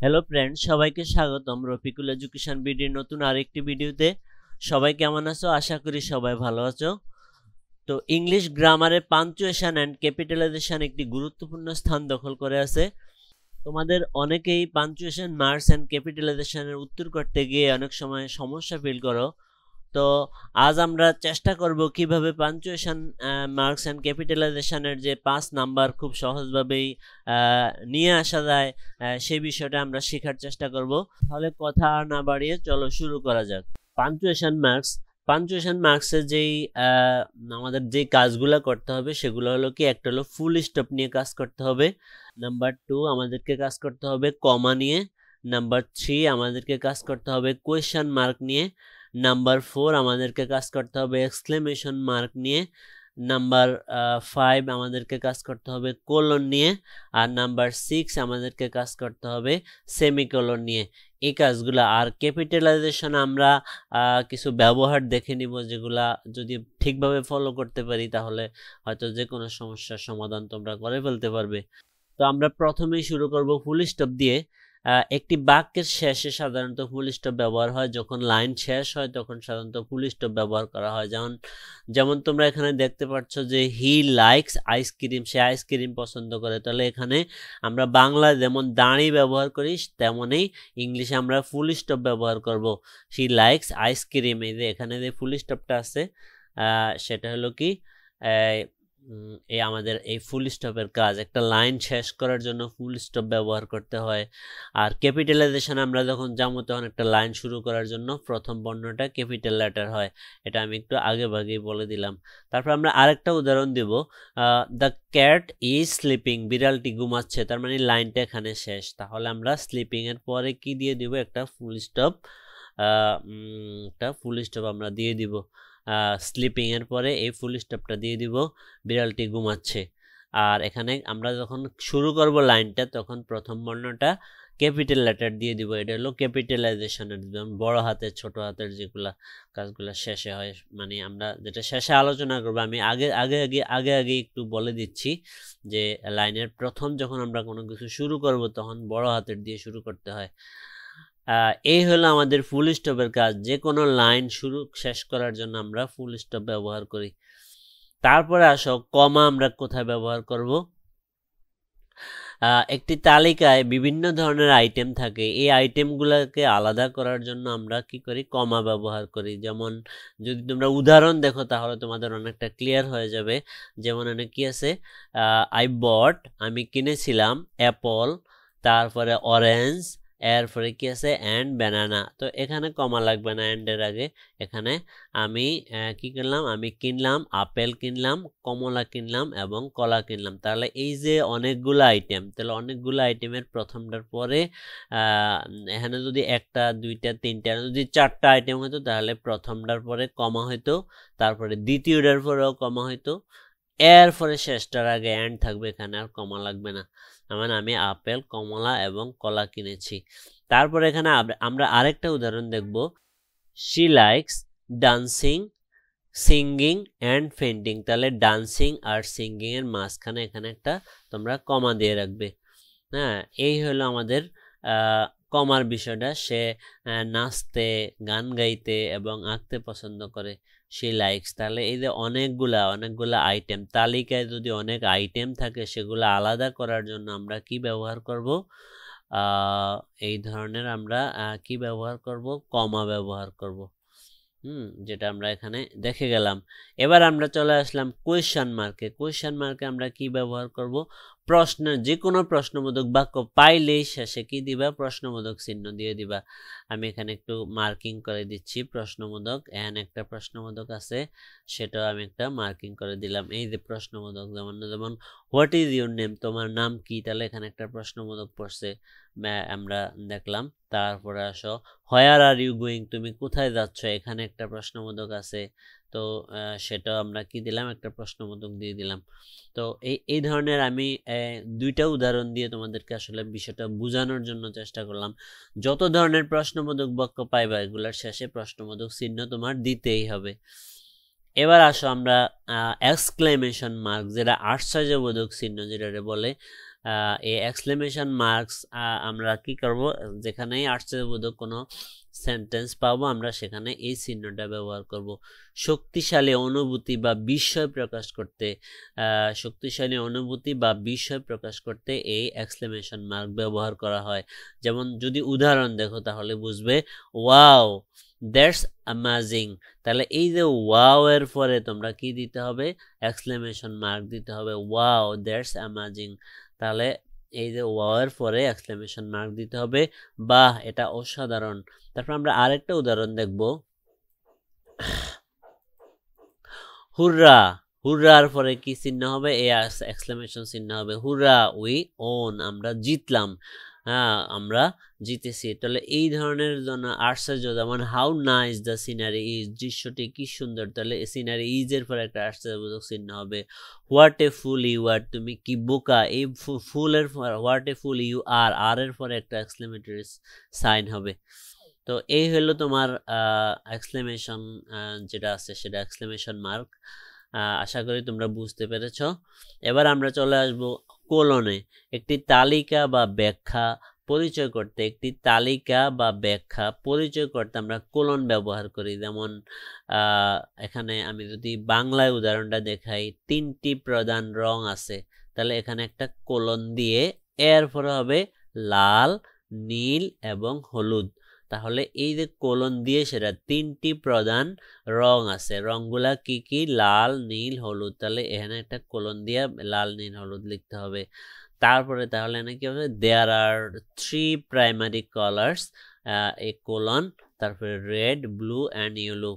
Hello friends, সবাইকে স্বাগতম Rafiqul education বিডির নতুন আরেকটি ভিডিওতে। সবাই কেমন আছো? আশা করি সবাই ভালো আছো। তো ইংলিশ গ্রামারে পাঞ্চুয়েশন অ্যান্ড ক্যাপিটালাইজেশন একটি গুরুত্বপূর্ণ স্থান দখল করে আছে। তোমাদের অনেকেই পাঞ্চুয়েশন মার্কস অ্যান্ড ক্যাপিটালাইজেশনের উত্তর করতে গিয়ে অনেক সময় সমস্যা ফিল করো। তো আজ আমরা চেষ্টা করব কিভাবে পাঞ্চুয়েশন মার্কস অ্যান্ড ক্যাপিটালাইজেশনের যে 5 নাম্বার খুব সহজভাবেই নিয়ে আসা যায়, সেই বিষয়টা আমরা শেখার চেষ্টা করব। তাহলে কথা আর না বাড়িয়ে চলো শুরু করা যাক। পাঞ্চুয়েশন মার্কসের যেই আমাদের যে কাজগুলো করতে হবে সেগুলো হলো কি, একটা হলো ফুল স্টপ নিয়ে কাজ করতে হবে, নাম্বার 2 আমাদেরকে কাজ করতে হবে কমা নিয়ে, নাম্বার 3 আমাদেরকে কাজ করতে হবে কোয়েশ্চেন মার্ক নিয়ে, নাম্বার 4 আমাদেরকে কাজ করতে হবে এক্সক্লেমেশন মার্ক নিয়ে, নাম্বার 5 আমাদেরকে কাজ করতে হবে কোলন নিয়ে, আর নাম্বার 6 আমাদেরকে কাজ করতে হবে সেমিকোলন নিয়ে। এই কাজগুলা আর ক্যাপিটালাইজেশন আমরা কিছু ব্যবহার দেখে নিব, যেগুলা যদি ঠিকভাবে ফলো করতে পারি তাহলে হয়তো যে কোনো সমস্যার সমাধান তোমরা করে ফেলতে পারবে। তো আমরা প্রথমেই শুরু করব ফুল স্টপ দিয়ে। একটি বাক্যের শেষে সাধারণত ফুল স্টপ ব্যবহার হয়, যখন লাইন শেষ হয় তখন সাধারণত ফুল স্টপ ব্যবহার করা হয়। যেমন তোমরা এখানে দেখতে পাচ্ছ যে he likes ice cream, say ice cream পছন্দ করে। তাহলে এখানে আমরা বাংলায় যেমন দাঁড়ি ব্যবহার করি তেমনই ইংলিশে আমরা ফুল স্টপ ব্যবহার করব। হি লাইকস আইসক্রিম, এই যে এখানে যে ফুল স্টপটা আছে সেটা হলো কি, এই আমাদের এই ফুল স্টপের কাজ। একটা লাইন শেষ করার জন্য ফুল স্টপ ব্যবহার করতে হয়। আর ক্যাপিটালাইজেশন আমরা যখন যাবো তখন একটা লাইন শুরু করার জন্য প্রথম বর্ণটা ক্যাপিটাল লেটার হয়। এটা আমি একটু আগে ভাগেই বলে দিলাম। তারপর আমরা আরেকটা উদাহরণ দিব, দ্য ক্যাট ইজ স্লিপিং, বিড়ালটি ঘুমাচ্ছে। তার মানে লাইনটা এখানে শেষ। তাহলে আমরা স্লিপিং এর পরে কি দিয়ে দিব? একটা ফুল স্টপ আমরা দিয়ে দিব। স্লিপিং এর পরে এই ফুল স্টপটা দিয়ে দিব, বিড়ালটি ঘুমাচ্ছে। আর এখানে আমরা যখন শুরু করব লাইনটা তখন প্রথম বর্ণটা ক্যাপিটাল লেটার দিয়ে দিব। এটা হলো ক্যাপিটালাইজেশনের, যেমন বড় হাতের ছোট হাতের যেগুলা কাজগুলো শেষে হয়, মানে আমরা যেটা শেষে আলোচনা করবো। আমি আগে একটু বলে দিচ্ছি যে লাইনের প্রথম যখন আমরা কোনো কিছু শুরু করব তখন বড় হাতের দিয়ে শুরু করতে হয়। এই হলো আমাদের ফুল স্টপের কাজ। যে কোনো লাইন শেষ করার জন্য আমরা ফুল স্টপ ব্যবহার করি। তারপরে আসো কমা আমরা কোথায় ব্যবহার করব। একটি তালিকায় বিভিন্ন ধরনের আইটেম থাকে, এই আইটেমগুলোকে আলাদা করার জন্য আমরা কি করি? কমা ব্যবহার করি। যেমন যদি তোমরা উদাহরণ দেখো তাহলে তোমাদের অনেকটা ক্লিয়ার হয়ে যাবে। যেমন এখানে কি আছে, আই বট, আমি কিনেছিলাম অ্যাপল, তারপরে অরেঞ্জ, এরপরে কি আছে অ্যান্ড ব্যানানা। তো এখানে কমা লাগবে না অ্যান্ডের আগে। এখানে আমি কি কিনলাম? আমি কিনলাম আপেল কিনলাম, কমলা কিনলাম এবং কলা কিনলাম। তাহলে এই যে অনেকগুলো আইটেম, তাহলে অনেকগুলো আইটেমের প্রথমটার পরে এখানে যদি একটা দুইটা তিনটা যদি চারটা আইটেম হতো তাহলে প্রথমটার পরে কমা হইতো, তারপরে দ্বিতীয়টার পরেও কমা হইতো, এরপরে শেষটার আগে অ্যান্ড থাকবে, এখানে আর কমা লাগবে না। মানে আমি আপেল, কমলা এবং কলা কিনেছি। তারপরে এখানে আমরা আরেকটা উদাহরণ দেখব, she likes dancing, singing and painting. তাহলে ডান্সিং আর সিঙ্গিং এর মাঝখানে এখানে একটা তোমরা কমা দিয়ে রাখবে। হ্যাঁ, এই হলো আমাদের কমার বিষয়টা। সে নাচতে, গান গাইতে এবং আঁকতে পছন্দ করে, সে লাইকস। তাহলে এই যে অনেকগুলা আইটেম, তালিকায় যদি অনেক আইটেম থাকে সেগুলো আলাদা করার জন্য আমরা কি ব্যবহার করব? এই ধরনের আমরা কি ব্যবহার করব? কমা ব্যবহার করব। যেটা আমরা এখানে দেখে গেলাম। এবার আমরা চলে আসলাম কোয়েশ্চেন মার্কে আমরা কি ব্যবহার করব? যে কোনো প্রশ্নবোধক বাক্য পাইলেই শেষে কি দিবা? প্রশ্নবোধক চিহ্ন দিয়ে দিবা। আমি এখানে একটু মার্কিং করে দিচ্ছি প্রশ্নবোধক। এখানে একটা প্রশ্নবোধক আছে, সেটাও আমি একটা মার্কিং করে দিলাম। এই যে প্রশ্নবোধক, যেমন হোয়াট ইজ ইউর নেম, তোমার নাম কি? তাহলে এখানে একটা প্রশ্নবোধক পড়ছে, আমরা দেখলাম। তারপরে আসো হোয়ার আর ইউ গোয়িং, তুমি কোথায় যাচ্ছ? এখানে একটা প্রশ্নবোধক আছে, তো সেটাও আমরা কি দিলাম? একটা প্রশ্নবোধক দিয়ে দিলাম। তো এই ধরনের আমি দুইটা উদাহরণ দিয়ে তোমাদেরকে আসলে বিষয়টা বোঝানোর জন্য চেষ্টা করলাম। যত ধরনের প্রশ্নবোধক বাক্য পাইবা এগুলার শেষে প্রশ্নবোধক চিহ্ন তোমার দিতেই হবে। এবার আসো আমরা এক্সক্লেমেশন মার্ক, যেটা আশ্চর্যবোধক চিহ্ন যেটা বলে, এই এক্সক্লেমেশন মার্কস আমরা কি করব, যেখানেই আশ্চর্যবোধক কোনো সেন্টেন্স পাবো আমরা সেখানে এই চিহ্নটা ব্যবহার করব। শক্তিশালী অনুভূতি বা বিস্ময় প্রকাশ করতে, শক্তিশালী অনুভূতি বা বিস্ময় প্রকাশ করতে এই এক্সক্লেমেশন মার্ক ব্যবহার করা হয়। যেমন যদি উদাহরণ দেখো তাহলে বুঝবে, ওয়াও দ্যাটস অ্যামেজিং। তাহলে এই যে ওয়াও এর পরে তোমরা কি দিতে হবে, এক্সক্লেমেশন মার্ক দিতে হবে, ওয়াও দ্যাটস অ্যামেজিং। তাহলে এই যে ওয়াও এর পরে এক্সক্লেমেশন মার্ক দিতে হবে, বাহ এটা অসাধারণ। তারপর আমরা আরেকটা উদাহরণ দেখব, হুররা, হুররার পরে কি চিহ্ন হবে, এই এক্সক্লেমেশন চিহ্ন হবে, হুররা উই ওন, আমরা জিতলাম, হ্যাঁ আমরা জিতেছি। তাহলে এই ধরনের জন্য আশ্চর্য, যেমন how nice the scenery is, দৃশ্যটি কি সুন্দর, তাহলে সিনারি ইজ এর পরে একটা আশ্চর্যবোধক চিহ্ন হবে। হোয়াট এ ফুল ইউ আর, তুমি কি বোকা, এই ফুলের হোয়াট এ ফুল ইউ আর, আর এর পরে একটা এক্সক্লেমেটরি সাইন হবে। তো এই হলো তোমার এক্সক্লেমেশন যেটা আছে সেটা এক্সক্লেমেশন মার্ক। আশা করি তোমরা বুঝতে পেরেছ। এবার আমরা চলে আসব কোলনে। একটি তালিকা বা ব্যাখ্যা পরিচয় করতে, একটি তালিকা বা ব্যাখ্যা পরিচয় করতে আমরা কোলন ব্যবহার করি। যেমন এখানে আমি যদি বাংলায় উদাহরণটা দেখাই, 3টি প্রধান রং আছে, তাহলে এখানে একটা কোলন দিয়ে এর পরে হবে লাল, নীল এবং হলুদ। তাহলে এই যে কোলন দিয়ে সেটা 3টি প্রধান রং আছে, রংগুলা কি কি, লাল, নীল, হলুদ। তাহলে এখানে একটা কোলন দিয়ে লাল, নীল, হলুদ লিখতে হবে। তারপরে তাহলে এখানে কি হবে, দেয়ার আর 3 প্রাইমারি কালার্স, এ কোলন, তারপরে রেড, ব্লু অ্যান্ড ইয়েলো।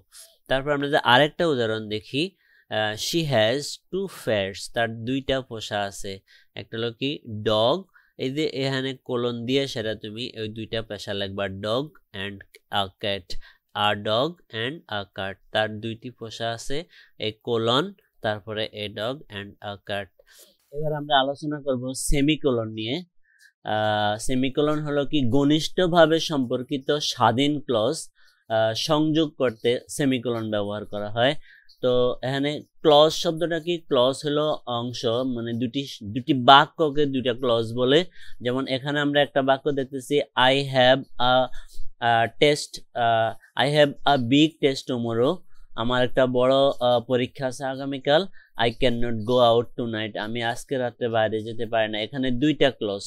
তারপর আমরা যে আরেকটা উদাহরণ দেখি, শি হ্যাজ 2 পেটস, তার 2টা পোষা আছে, একটা হলো কি ডগ, এই যে এখানে কোলন দিয়ে সেটা তুমি ওই 2টা পেশা লিখবা, dog and a cat, a dog and a cat, তার 2টি পোষা আছে, এই কোলন তারপরে a dog and a cat. এবার আমরা আলোচনা করব সেমিকোলন নিয়ে। সেমিকোলন হলো কি ঘনিষ্ঠভাবে সম্পর্কিত স্বাধীন ক্লজ সংযোগ করতে সেমিকোলন ব্যবহার করা হয়। তো এখানে ক্লজ শব্দটা কি, ক্লজ হলো অংশ, মানে দুটি বাক্যকে 2টা ক্লজ বলে। যেমন এখানে আমরা একটা বাক্য দেখতেছি, I have a big test tomorrow, আমার একটা বড় পরীক্ষা আছে আগামীকাল। I can not go out tonight, আমি আজকে রাত্রে বাইরে যেতে পারি না। এখানে 2টা ক্লজ,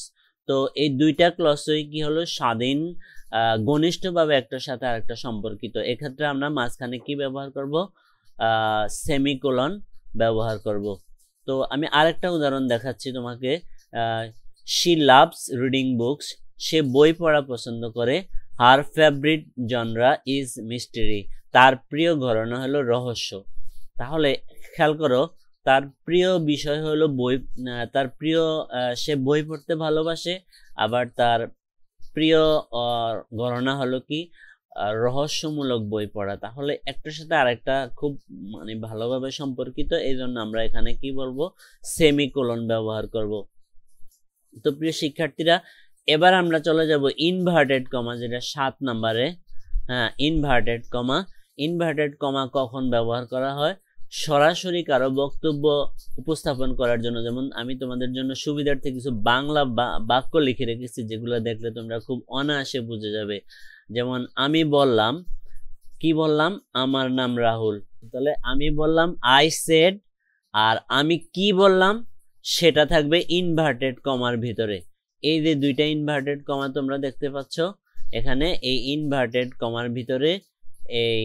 তো এই 2টা ক্লজই কি হলো, স্বাধীন ঘনিষ্ঠভাবে একটার সাথে আরেকটা সম্পর্কিত। এক্ষেত্রে আমরা মাঝখানে কি ব্যবহার করব, সেমিকোলন ব্যবহার করব। তো আমি আরেকটা উদাহরণ দেখাচ্ছি তোমাকে, শি লাভস রিডিং বুকস, সে বই পড়া পছন্দ করে। হার ফেভারিট জনরা ইজ মিস্ট্রি, তার প্রিয় ঘরানা হলো রহস্য। তাহলে খেয়াল করো, তার প্রিয় বিষয় হলো বই, তার প্রিয় সে বই পড়তে ভালোবাসে, আবার তার প্রিয় ঘরানা হলো কি রহস্যমূলক বই পড়া। তাহলে একটার সাথে আরেকটা খুব মানে ভালোভাবে সম্পর্কিত, এই জন্য আমরা এখানে কি বলবো, সেমিকোলন ব্যবহার করব। তো প্রিয় শিক্ষার্থীরা, এবার আমরা চলে যাব ইনভার্টেড কমা, যেটা 7 নম্বরে। হ্যাঁ, ইনভার্টেড কমা কখন ব্যবহার করা হয়, সরাসরি কারো বক্তব্য উপস্থাপন করার জন্য। যেমন আমি তোমাদের জন্য সুবিধার্থে কিছু বাংলা বাক্য লিখে রেখেছি, যেগুলো দেখলে তোমরা খুব অনায়াসে বুঝে যাবে। যেমন আমি বললাম, কি বললাম, আমার নাম রাহুল, তাহলে আমি বললাম আই সেড, আর আমি কি বললাম সেটা থাকবে ইনভার্টেড কমার ভিতরে। এই যে 2টা ইনভার্টেড কমা তোমরা দেখতে পাচ্ছ এখানে, এই ইনভার্টেড কমার ভিতরে এই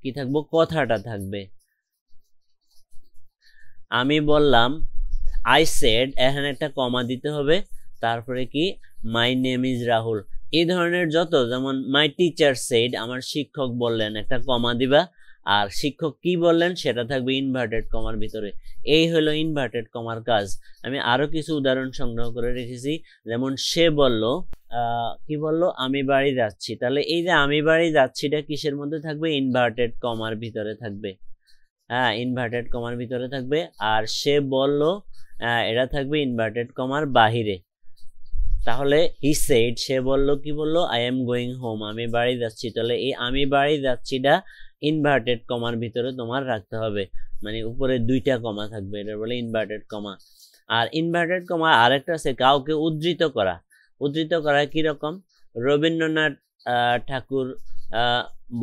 কি থাকবো, কথাটা থাকবে। আমি বললাম আই সেড, এখানে একটা কমা দিতে হবে, তারপরে কি মাই নেম ইজ রাহুল। এই ধরনের যত, যেমন মাই টিচার সেড, আমার শিক্ষক বললেন, একটা কমা দিবা, আর শিক্ষক কি বললেন সেটা থাকবে ইনভার্টেড কমার ভিতরে। এই হলো ইনভার্টেড কমার কাজ। আমি আরো কিছু উদাহরণ সংগ্রহ করে রেখেছি, যেমন সে বলল, কি বলল, আমি বাড়ি যাচ্ছি। তাহলে এই যে আমি বাড়ি যাচ্ছিটা কিসের মধ্যে থাকবে, ইনভার্টেড কমার ভিতরে থাকবে। হ্যাঁ, ইনভার্টেড কমার ভিতরে থাকবে। আর সে বলল, এটা থাকবে ইনভার্টেড কমার বাহিরে। তাহলে হি সেড, সে বলল, কি বলল, আই এম গোয়িং হোম, আমি বাড়ি যাচ্ছি। তাহলে এই আমি বাড়ি যাচ্ছিটা ইনভার্টেড কমার ভিতরে তোমার রাখতে হবে, মানে উপরে দুইটা কমা থাকবে, এটা বলে ইনভার্টেড কমা। আর ইনভার্টেড কমা আরেকটা আছে কাউকে উদ্ধৃত করা। উদ্ধৃত করা কি রকম? রবীন্দ্রনাথ ঠাকুর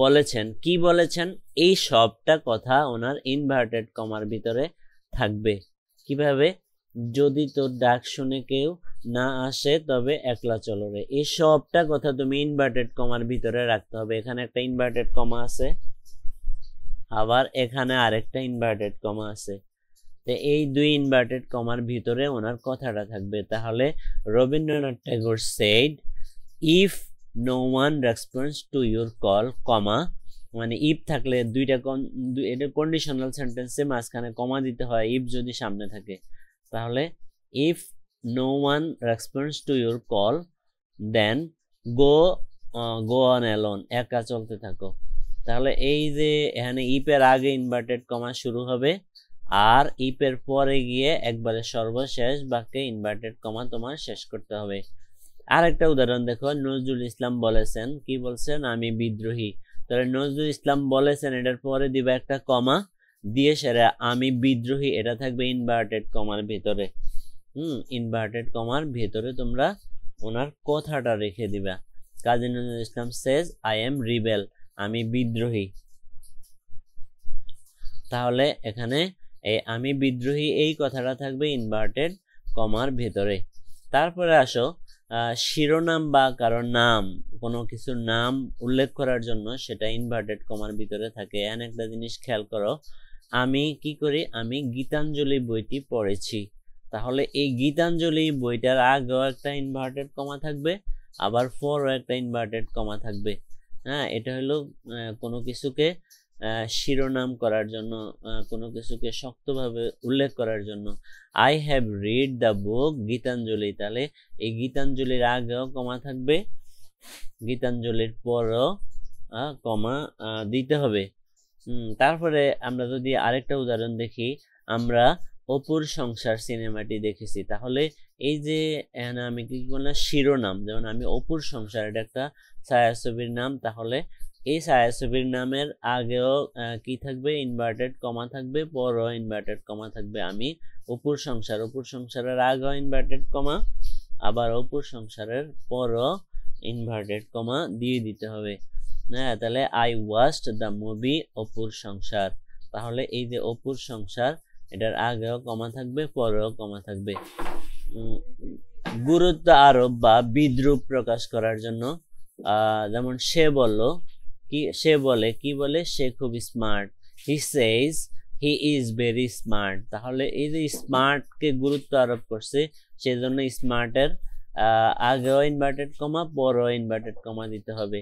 বলেছেন, কি বলেছেন, এই সবটা কথা ওনার ইনভার্টেড কমার ভিতরে থাকবে। কিভাবে? যদি তোর ডাক শুনে কেউ না আসে তবে একলা চলো রে, এই সবটা কথা তুমি ইনভার্টেড কমার ভিতরে রাখতে হবে। এখানে একটা ইনভার্টেড কমা আছে, আবার এখানে আরেকটা ইনভার্টেড কমা আছে, তো এই দুই ইনভার্টেড কমার ভিতরে ওনার কথাটা থাকবে। তাহলে Rabindranath Tagore said if no one response to your call, comma, মানে ইফ থাকলে দুইটা এটা কন্ডিশনাল সেন্টেন্সে মাঝখানে কমা দিতে হয় ইফ যদি সামনে থাকে। তাহলে if no one response to your call then go on alone, একা চলতে থাকো। তাহলে এই যে এখানে ইফের আগে ইনভার্টেড কমা শুরু হবে, আর ইফের পরে গিয়ে একবারে সর্বশেষ বাক্যে ইনভার্টেড কমা তোমার শেষ করতে হবে। আরেকটা উদাহরণ দেখো, নজরুল ইসলাম বলেছেন, কি বলছেন, আমি বিদ্রোহী। তাহলে নজরুল ইসলাম বলেছেন, এটার পরে দিবে একটা কমা, দিয়ে সেরা আমি বিদ্রোহী, এটা থাকবে ইনভার্টেড কমার ভিতরে। ইনভার্টেড কমার ভিতরে তোমরা ওনার কথাটা রেখে দিবা। Kazi Nazrul Islam says I am rebel, আমি বিদ্রোহী। তাহলে এখানে এই আমি বিদ্রোহী এই কথাটা থাকবে ইনভার্টেড কমার ভেতরে। তারপরে আসো শিরোনাম বা কারো নাম, কোনো কিছুর নাম উল্লেখ করার জন্য সেটা ইনভার্টেড কমার ভিতরে থাকে। এমন একটা জিনিস খেয়াল করো, আমি কি করি, আমি গীতাঞ্জলি বইটি পড়েছি। তাহলে এই গীতাঞ্জলি বইটার আগেও একটা ইনভার্টেড কমা থাকবে, আবার পরও একটা ইনভার্টেড কমা থাকবে। হ্যাঁ, এটা হলো কোনো কিছুকে শিরোনাম করার জন্য, কোনো কিছুকে শক্তভাবে উল্লেখ করার জন্য। I have read the book Gitanjali, তাহলে এই গীতাঞ্জলির আগেও কমা থাকবে, গীতাঞ্জলির পরও কমা দিতে হবে। তারপরে আমরা যদি আরেকটা উদাহরণ দেখি, আমরা অপুর সংসার সিনেমাটি দেখেছি। তাহলে এই যে আমি কি বললাম, শিরোনাম, যেমন আমি অপুর সংসার, এটা একটা ছায়াছবির নাম। তাহলে এই ছায়াছবির নামের আগেও কি থাকবে, ইনভার্টেড কমা থাকবে, পরও ইনভার্টেড কমা থাকবে। আমি অপুর সংসার, অপুর সংসারের আগেও ইনভার্টেড কমা, আবার অপুর সংসারের পরও ইনভার্টেড কমা দিয়ে দিতে হবে। হ্যাঁ, তাহলে আই ওয়াচড দ্য মুভি অপুর সংসার। তাহলে এই যে অপুর সংসার, এটার আগেও কমা থাকবে, পরেও কমা থাকবে। গুরুত্ব আরোপ বা বিদ্রুপ প্রকাশ করার জন্য, যেমন সে বলল, কি সে বলে, কি বলে, সে খুব smart, he Sage he is very smart. তাহলে এই যে স্মার্টকে গুরুত্ব আরোপ করছে, সেজন্য স্মার্টের আগেও ইনভার্টেড কমা, পরেও ইনভার্টেড কমা দিতে হবে।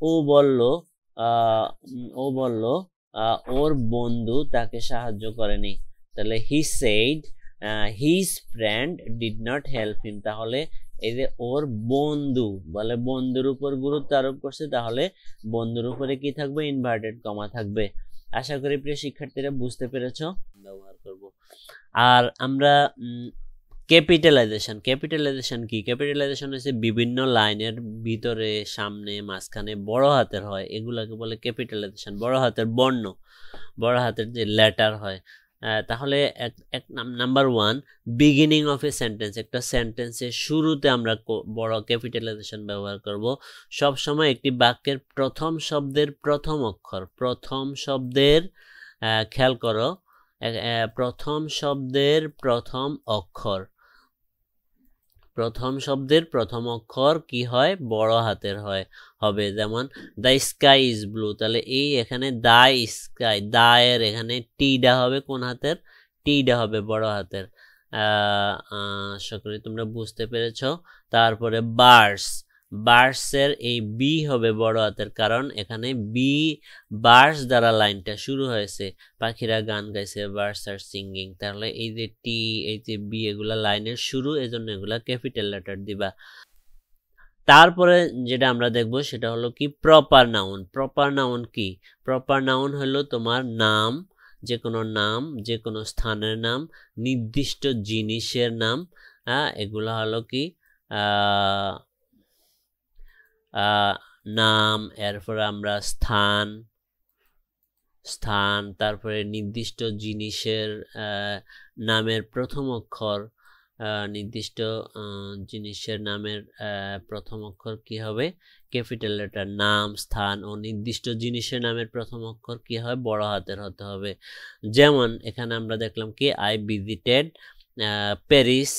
ও বলল, ওর বন্ধু তাকে সাহায্য করেনি। তাহলে he said his friend did not help him. তাহলে এই যে ওর বন্ধু বলে, বন্ধুর উপর গুরুত্ব আরোপ করছে, তাহলে বন্ধুর উপরে কি থাকবে, ইনভার্টেড কমা থাকবে। আশা করি প্রিয় শিক্ষার্থীরা বুঝতে পেরেছো। ব্যবহার করব। আর আমরা ক্যাপিটালাইজেশন, ক্যাপিটালাইজেশন কি? ক্যাপিটালাইজেশন হচ্ছে বিভিন্ন লাইনের ভিতরে, সামনে, মাঝখানে বড় হাতের হয়, এগুলাকে বলে ক্যাপিটালাইজেশন। বড় হাতের বর্ণ, বড় হাতের যে লেটার হয়। তাহলে এক number one, beginning of a sentence, একটা সেন্টেন্সের শুরুতে আমরা বড় ক্যাপিটালাইজেশন ব্যবহার করব। সব সময় একটি বাক্যের প্রথম শব্দের প্রথম অক্ষর, প্রথম শব্দের খেয়াল করো, প্রথম শব্দের প্রথম অক্ষর, প্রথম শব্দের প্রথম অক্ষর কি হয়, বড় হাতের হবে। যেমন দ্য স্কাই ইজ ব্লু, তাহলে এই এখানে দ্য স্কাই, দা এর এখানে টিডা হবে কোন হাতের, টিডা হবে বড় হাতের। আশা করি তোমরা বুঝতে পেরেছ। তারপরে বার্ডস, বার্ডসের এই বি হবে বড় হাতের, কারণ এখানে বি বার্ডস দ্বারা লাইনটা শুরু হয়েছে, পাখিরা গান গাইছে, বার্ডস আর সিঙ্গিং। তাহলে এই যে টি, এই যে বি, এগুলা লাইনের শুরু, এজন্য এগুলা ক্যাপিটাল লেটার দিবা। তারপরে যেটা আমরা দেখব সেটা হলো কি, প্রপার নাউন। প্রপার নাউন কি? প্রপার নাউন হলো তোমার নাম, যে কোনো নাম, যে কোনো স্থানের নাম, নির্দিষ্ট জিনিসের নাম। এগুলা হলো কি নাম, এরপর আমরা স্থান, স্থান, তারপরে নির্দিষ্ট জিনিসের নামের প্রথম অক্ষর, নির্দিষ্ট জিনিসের নামের প্রথম অক্ষর কি হবে? Capital letter. নাম, স্থান ও নির্দিষ্ট জিনিসের নামের প্রথম অক্ষর কি হয়? বড় হাতের হতে হবে। যেমন এখানে আমরা দেখলাম কি I visited Paris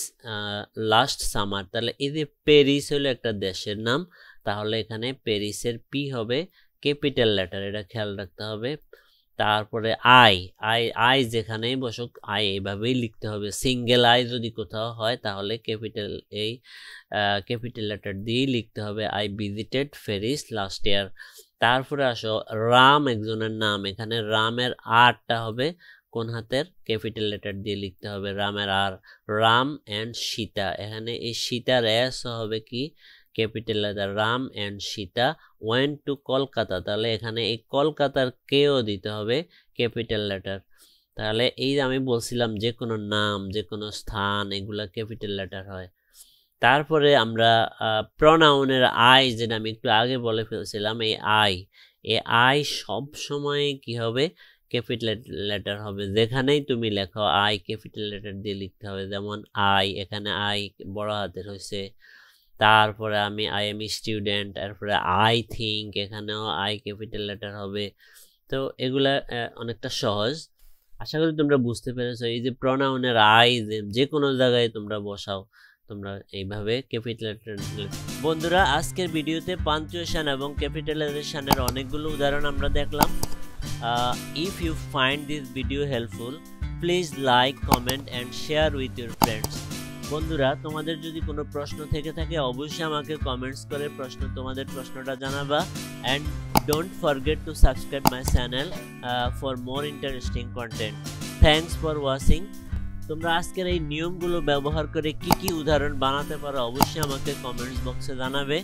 last summer. তাহলে এই যে প্যারিস হলো একটা দেশের নাম, তাহলে এখানে প্যারিসের পি হবে ক্যাপিটাল লেটার, এটা খেয়াল রাখতে হবে। তারপরে আই আই আই যেখানেই বসুক আই এইভাবেই লিখতে হবে। সিঙ্গেল আই যদি কোথাও হয় তাহলে ক্যাপিটাল ক্যাপিটাল লেটার দিয়েই লিখতে হবে। I visited Paris last year. তারপরে আসো রাম, একজনের নাম, এখানে রামের আরটা হবে কোন হাতের? ক্যাপিটাল লেটার দিয়ে লিখতে হবে রামের আর। রাম অ্যান্ড সীতা, এখানে এই সীতার এস হবে কি? Capital letter. Ram and Sita went to Kolkata, তাহলে এখানে এই কলকাতার কেও দিতে হবে ক্যাপিটাল লেটার। তাহলে এই আমি বলছিলাম যে কোনো নাম, যে কোনো স্থান, এগুলা ক্যাপিটাল লেটার হয়। তারপরে আমরা প্রনাউনের আই, যেটা আমি একটু আগে বলে ফেলছিলাম, এই আই সব সময় কি হবে? ক্যাপিটাল লেটার হবে। যেখানেই তুমি লেখো আই ক্যাপিটাল লেটার দিয়ে লিখতে হবে। যেমন আই, এখানে আই বড় হাতের হয়েছে। তারপরে আই এম স্টুডেন্ট, তারপরে আই থিঙ্ক, এখানেও আই ক্যাপিটাল লেটার হবে। তো এগুলা অনেকটা সহজ। আশা করি তোমরা বুঝতে পেরেছো। এই যে প্রনাউনের আই যে কোনো জায়গায় তোমরা বসাও, তোমরা এইভাবে ক্যাপিটাল। বন্ধুরা, আজকের ভিডিওতে পাঞ্চুয়েশন এবং ক্যাপিটালাইজেশনের অনেকগুলো উদাহরণ আমরা দেখলাম। If you find this video helpful, please like, comment and share with your friends. বন্ধুরা, তোমাদের যদি কোনো প্রশ্ন থেকে থাকে অবশ্যই আমাকে কমেন্টস করে তোমাদের প্রশ্নটা জানাবা। And don't forget to subscribe my channel for more interesting content. Thanks for watching. তোমরা আজকের এই নিয়মগুলো ব্যবহার করে কি কি উদাহরণ বানাতে পারো অবশ্যই আমাকে কমেন্টস বক্সে জানাবে।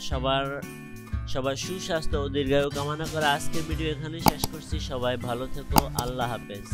সবার সুস্বাস্থ্য ও দীর্ঘায়ু কামনা করে আজকের ভিডিও এখানে শেষ করছি। সবাই ভালো থেকো। আল্লাহ হাফেজ।